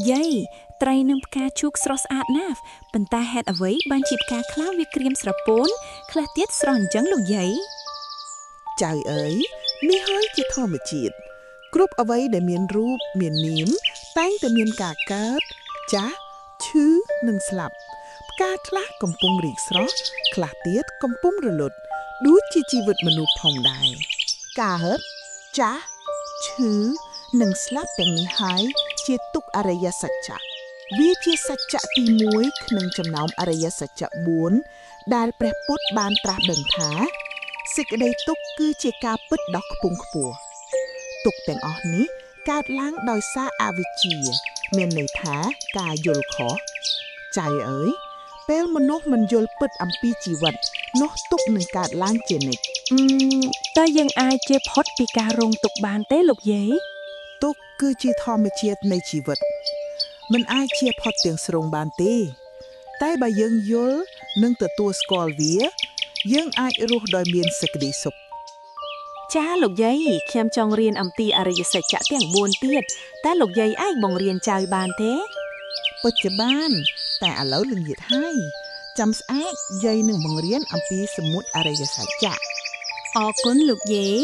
យាយត្រីនឹងផ្កាឈូកស្រស់ស្អាតណាស់ប៉ុន្តែហេតុអ្វីបានជាផ្កាខ្លះវាក្រៀមស្រពោនខ្លះទៀតស្រស់អញ្ចឹងលោកយាយចៅអើយនេះហើយជាធម្មជាតិគ្រប់អ្វីដែលមានរូបមាននាមតែងតែមានការកើតចាស់ឈឺនិងស្លាប់ផ្កាខ្លះកំពុងរីកស្រស់ខ្លះទៀតកំពុងរលត់ដូចជាជីវិតមនុស្សផងដែរកើតចាស់ឈឺនិងស្លាប់ទាំងនេះហើយជាទុក្ខអរិយសច្ចៈវាជាសច្ចៈទី1ក្នុងចំណោមអរិយសច្ចៈ4ដែលព្រះពុទ្ធបានត្រាស់ដឹងថាសេចក្តីទុក្ខគឺជាការពិតដ៏ខ្ពង់ខ្ពស់ទុក្ខទាំងអស់នេះកើតឡើងដោយសារអវិជ្ជាមានន័យថាការយល់ខុសចៅអើយពេលមនុស្សមិនយល់ពិតអំពីជីវិតនោះទុក្ខនឹងកើតឡើងជានិច្ចតើយើងអាចជៀសផុតពីការរងទុក្ខបានទេលោកយាយទុក្ខគឺជាធម្មជាតិនៃជីវិតមិនអាចជៀសផុតទាំងស្រុងបានទេតែបើយើងយល់និងទទួលស្គាល់វាយើងអាចរស់ដោយមានសេចក្តីសុខចាលោកយាយខ្ញុំចង់រៀនអំពីអរិយសច្ចៈទាំង4ទៀតតែលោកយាយអាចបង្រៀនចៅបានទេពិតជាបានតែឥឡូវល្ងាចហើយចាំស្អែកយាយនឹងបង្រៀនអំពីសមុទ្រអរិយសច្ចៈអរគុណលោកយាយ